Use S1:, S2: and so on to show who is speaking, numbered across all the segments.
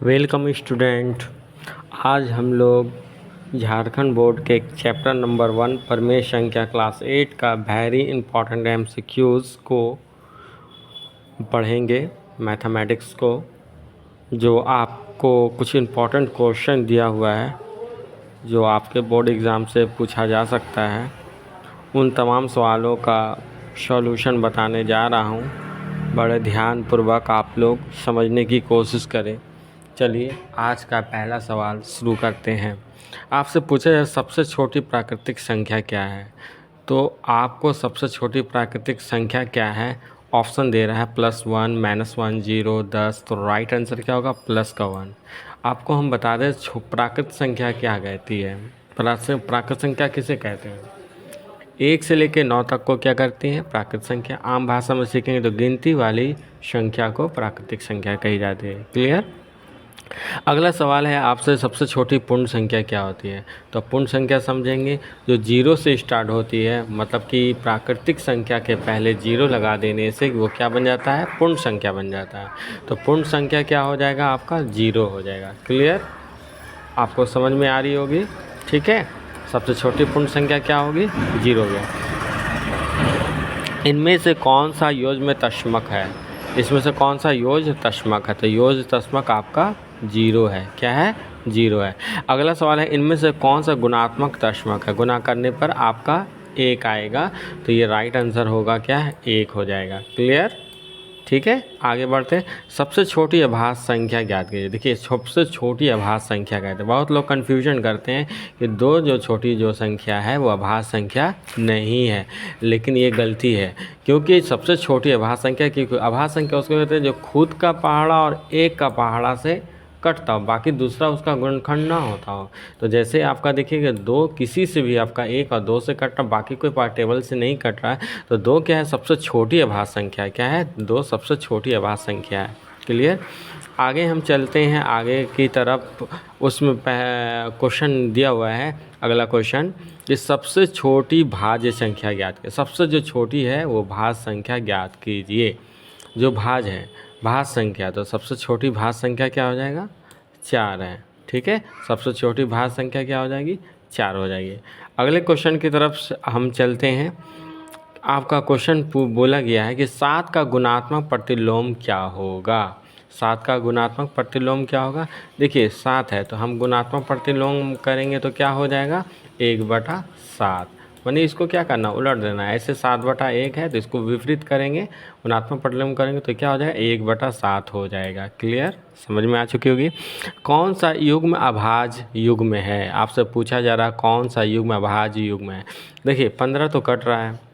S1: Welcome student. आज हम लोग झारखंड बोर्ड के चैप्टर नंबर 1 प्रमेय संख्या क्लास 8 का वेरी इंपॉर्टेंट एमसीक्यूज़ को पढ़ेंगे। मैथमेटिक्स को जो आपको कुछ इम्पोर्टेंट क्वेश्चन दिया हुआ है जो आपके बोर्ड एग्ज़ाम से पूछा जा सकता है, उन तमाम सवालों का सॉल्यूशन बताने जा रहा हूँ। बड़े ध्यानपूर्वक आप लोग समझने की कोशिश करें। चलिए आज का पहला सवाल शुरू करते हैं। आपसे पूछा जाए सबसे छोटी प्राकृतिक संख्या क्या है, तो आपको सबसे छोटी प्राकृतिक संख्या क्या है ऑप्शन दे रहा है +1, -1, 0, 10। तो राइट आंसर क्या होगा प्लस का 1। आपको हम बता दें प्राकृत संख्या क्या कहती है। प्राकृत संख्या किसे कहते हैं? 1 से लेकर 9 तक को क्या करती हैं? प्राकृत संख्या। आम भाषा में सीखेंगे तो गिनती वाली संख्या को प्राकृतिक संख्या कही जाती है। क्लियर। अगला सवाल है आपसे सबसे छोटी पूर्ण संख्या क्या होती है। तो पूर्ण संख्या समझेंगे जो 0 से स्टार्ट होती है, मतलब कि प्राकृतिक संख्या के पहले 0 लगा देने से वो क्या बन जाता है? पूर्ण संख्या बन जाता है। तो पूर्ण संख्या क्या हो जाएगा? आपका 0 हो जाएगा। क्लियर, आपको समझ में आ रही होगी। ठीक है, सबसे छोटी पूर्ण संख्या क्या होगी? 0 हो गया। इनमें से कौन सा योज में तस्मक है? इसमें से कौन सा योज तस्मक है? तो योज तस्मक आपका 0 है। क्या है? 0 है। अगला सवाल है इनमें से कौन सा गुणात्मक तस्मक है? गुना करने पर आपका 1 आएगा, तो ये राइट आंसर होगा क्या है? 1 हो जाएगा। क्लियर, ठीक है। आगे बढ़ते हैं। सबसे छोटी अभाज्य संख्या ज्ञात कीजिए। देखिए सबसे छोटी अभाज्य संख्या कहते हैं। बहुत लोग कन्फ्यूजन करते हैं कि जो छोटी संख्या है वो अभाज्य संख्या नहीं है, लेकिन ये गलती है। क्योंकि सबसे छोटी अभाज्य संख्या, क्योंकि अभाज्य संख्या उसको कहते हैं जो खुद का पहाड़ा और एक का पहाड़ा से कटता हो, बाकी दूसरा उसका गुणनखंड ना होता हो। तो जैसे आपका देखिएगा 2 किसी से भी आपका 1 और 2 से कट रहा, बाकी कोई टेबल से नहीं कट रहा है, तो 2 क्या है? सबसे छोटी अभाज्य संख्या है। क्या है? 2 सबसे छोटी अभाज्य संख्या है। क्लियर। आगे हम चलते हैं आगे की तरफ। उसमें क्वेश्चन दिया हुआ है अगला क्वेश्चन कि सबसे छोटी भाज्य संख्या ज्ञात कीजिए। सबसे जो छोटी है वो भाज्य संख्या ज्ञात कीजिए। जो भाज्य है भाज्य संख्या, तो सबसे छोटी भाज्य संख्या क्या हो जाएगा? 4 है। ठीक है, सबसे छोटी भाज्य संख्या क्या हो जाएगी? 4 हो जाएगी। अगले क्वेश्चन की तरफ हम चलते हैं। आपका क्वेश्चन बोला गया है कि 7 का गुणात्मक प्रतिलोम क्या होगा? 7 का गुणात्मक प्रतिलोम क्या होगा? देखिए 7 है तो हम गुणात्मक प्रतिलोम करेंगे तो क्या हो जाएगा? 1/7। माने इसको क्या करना? उलट देना है। ऐसे 7/1 है तो इसको विपरीत करेंगे, गुणात्मक प्रतिलोम करेंगे तो क्या हो जाएगा? 1/7 हो जाएगा। क्लियर, समझ में आ चुकी होगी। कौन सा युग्म अभाज्य युग्म है? आपसे पूछा जा रहा है कौन सा युग्म अभाज्य युग्म है। देखिए 15 तो कट रहा है,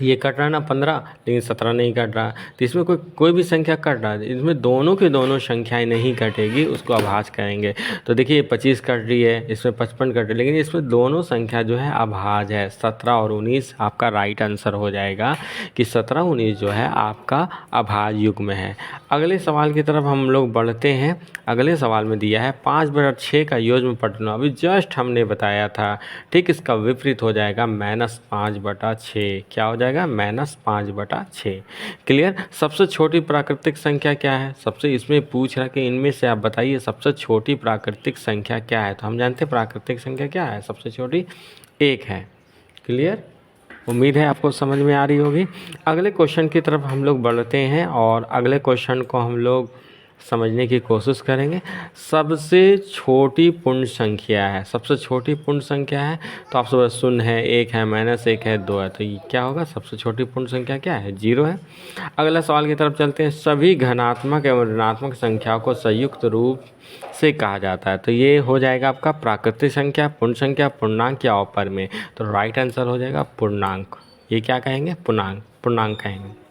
S1: ये कट रहा है ना 15, लेकिन 17 नहीं कट रहा। तो इसमें कोई भी संख्या कट रहा है, इसमें दोनों की दोनों संख्याएं नहीं कटेगी, उसको अभाज्य कहेंगे। तो देखिए 25 कट रही है, इसमें 55 कट रही है, लेकिन इसमें दोनों संख्या जो है अभाज्य है। 17 और 19 आपका राइट आंसर हो जाएगा कि 17, 19 जो है आपका अभाज्य युग्म है। अगले सवाल की तरफ हम लोग बढ़ते हैं। अगले सवाल में दिया है 5/6 का योज्य प्रतिलोम। अभी जस्ट हमने बताया था, ठीक इसका विपरीत हो जाएगा -5/6। क्या हो जाएगा? -5/6। क्लियर। सबसे छोटी प्राकृतिक संख्या क्या है? सबसे इसमें पूछ रहा है कि इनमें से आप बताइए सबसे छोटी प्राकृतिक संख्या क्या है। तो हम जानते हैं प्राकृतिक संख्या क्या है? सबसे छोटी 1 है। क्लियर, उम्मीद है आपको समझ में आ रही होगी। अगले क्वेश्चन की तरफ हम लोग बढ़ते हैं और अगले क्वेश्चन को हम लोग समझने की कोशिश करेंगे। सबसे छोटी पूर्ण संख्या है, सबसे छोटी पूर्ण संख्या है तो आपसे बस शून्य है, 1 है, -1 है, 2 है, तो ये क्या होगा? सबसे छोटी पूर्ण संख्या क्या है? 0 है। अगला सवाल की तरफ चलते हैं। सभी धनात्मक एवं ऋणात्मक संख्याओं को संयुक्त रूप से कहा जाता है। तो ये हो जाएगा आपका प्राकृतिक संख्या, पूर्ण संख्या, पूर्णांक या अपर में। तो राइट आंसर हो जाएगा पूर्णांक। ये क्या कहेंगे? पूर्णांक कहेंगे।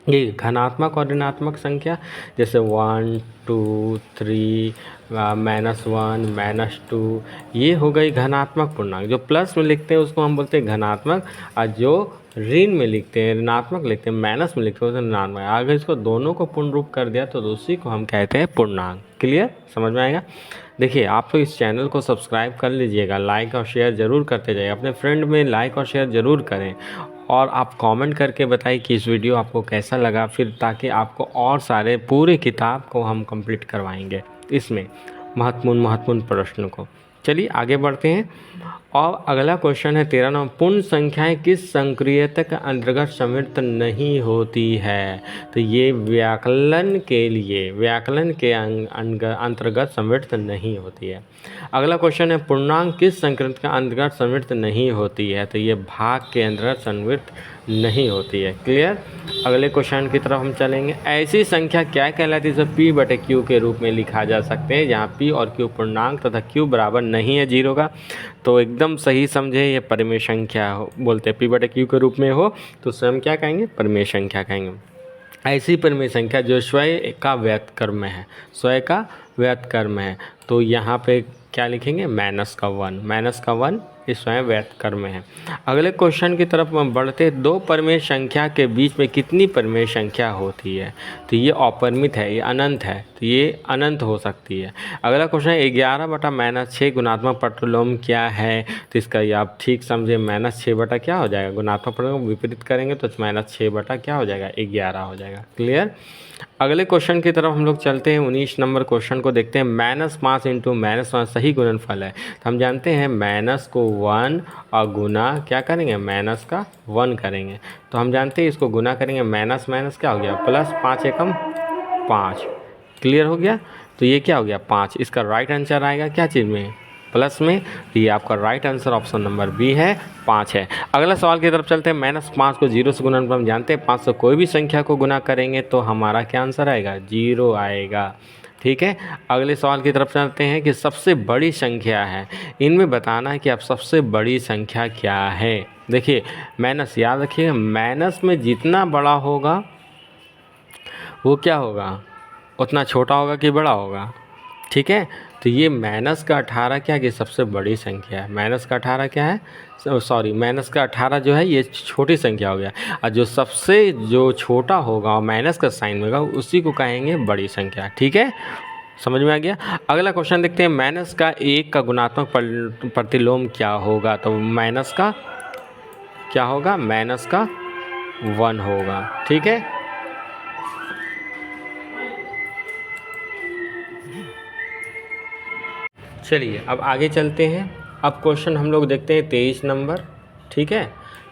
S1: ये धनात्मक और ऋणात्मक संख्या जैसे 1, 2, 3, -1, -2, ये हो गई धनात्मक पूर्णांक। जो प्लस में लिखते हैं उसको हम बोलते हैं धनात्मक, और जो ऋण में लिखते हैं, ऋणात्मक लिखते हैं, माइनस में लिखते हैं उसे ऋणात्मक। अगर इसको दोनों को पूर्ण रूप कर दिया तो उसी को हम कहते हैं पूर्णांक। क्लियर, समझ में आएगा। देखिए आप तो इस चैनल को सब्सक्राइब कर लीजिएगा, लाइक और शेयर ज़रूर करते जाइए, अपने फ्रेंड में लाइक और शेयर ज़रूर करें। और आप कमेंट करके बताइए कि इस वीडियो आपको कैसा लगा, फिर ताकि आपको और सारे पूरे किताब को हम कंप्लीट करवाएंगे इसमें महत्वपूर्ण प्रश्न को। चलिए आगे बढ़ते हैं। और अगला क्वेश्चन है 13 नंबर, पूर्ण संख्याएं किस संक्रियता के अंतर्गत सम्मिलित नहीं होती है? तो ये व्याकलन के अंतर्गत सम्मिलित नहीं होती है। अगला क्वेश्चन है पूर्णांक किस संक्रियता के अंतर्गत सम्मिलित नहीं होती है? तो ये भाग के अंतर्गत सम्मिलित नहीं होती है। क्लियर। अगले क्वेश्चन की तरफ हम चलेंगे। ऐसी संख्या क्या कहलाती है जिसे p/q के रूप में लिखा जा सकते हैं जहाँ p और q पूर्णांक तथा q बराबर नहीं है 0 का? तो एकदम सही समझे, ये परिमेय संख्या बोलते हैं। p/q के रूप में हो तो स्वयं क्या कहेंगे? परिमेय संख्या कहेंगे। ऐसी परिमेय संख्या जो स्वयं का व्युत्क्रम है, तो यहाँ पे क्या लिखेंगे? -1 इस स्वयं व्युत्क्रम है। अगले क्वेश्चन की तरफ हम बढ़ते, दो परिमेय संख्या के बीच में कितनी परिमेय संख्या होती है? तो ये अपरिमित है, ये अनंत है, तो ये अनंत हो सकती है। अगला क्वेश्चन है 11/-6 गुणात्मक प्रतिलोम क्या है? तो इसका ये आप ठीक समझे, -6 क्या हो जाएगा? गुणात्मक प्रतिलोम विपरीत करेंगे तो -6 क्या हो जाएगा? 11 हो जाएगा। क्लियर। अगले क्वेश्चन की तरफ हम लोग चलते हैं। 19 नंबर क्वेश्चन को देखते हैं। -5 × -1 सही गुणनफल है। तो हम जानते हैं माइनस को 1 और गुना क्या करेंगे? माइनस का 1 करेंगे। तो हम जानते हैं इसको गुना करेंगे, माइनस माइनस क्या हो गया? प्लस, 5 एकम 5। क्लियर हो गया। तो ये क्या हो गया? 5। इसका राइट आंसर आएगा क्या चीज़ में? प्लस में। तो ये आपका right answer option number B है, 5 है। अगला सवाल की तरफ चलते हैं। -5 को 0 से गुना, हम जानते हैं 5 से कोई भी संख्या को गुना करेंगे तो हमारा क्या आंसर आएगा? 0 आएगा। ठीक है। अगले सवाल की तरफ चलते हैं कि सबसे बड़ी संख्या है, इनमें बताना है कि आप सबसे बड़ी संख्या क्या है। देखिए माइनस, याद रखिए माइनस में जितना बड़ा होगा वो क्या होगा? उतना छोटा होगा कि बड़ा होगा। ठीक है। तो ये माइनस का 18 क्या कि सबसे बड़ी संख्या है। माइनस का 18 क्या है? माइनस का 18 जो है ये छोटी संख्या हो गया, और जो छोटा होगा और माइनस का साइन होगा उसी को कहेंगे बड़ी संख्या। ठीक है, समझ में आ गया। अगला क्वेश्चन देखते हैं। माइनस का 1 का गुणात्मक प्रतिलोम क्या होगा? तो माइनस का क्या होगा? माइनस का 1 होगा। ठीक है। चलिए अब आगे चलते हैं। अब क्वेश्चन हम लोग देखते हैं 23 नंबर। ठीक है।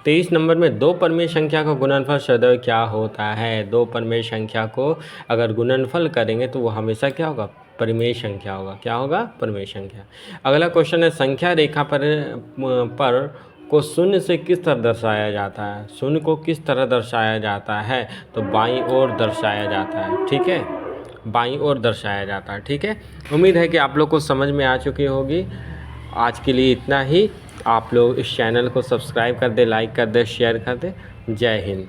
S1: 23 नंबर में दो परिमेय संख्या का गुणनफल सदैव क्या होता है? दो परिमेय संख्या को अगर गुणनफल करेंगे तो वो हमेशा क्या होगा? परिमेय संख्या होगा। क्या होगा? परिमेय संख्या। अगला क्वेश्चन है संख्या रेखा पर को शून्य से किस तरह दर्शाया जाता है? शून्य को किस तरह दर्शाया जाता है? तो बाईं ओर दर्शाया जाता है। ठीक है, बाईं ओर दर्शाया जाता है। ठीक है। उम्मीद है कि आप लोग को समझ में आ चुकी होगी। आज के लिए इतना ही। आप लोग इस चैनल को सब्सक्राइब कर दे, लाइक कर दे, शेयर कर दे। जय हिंद।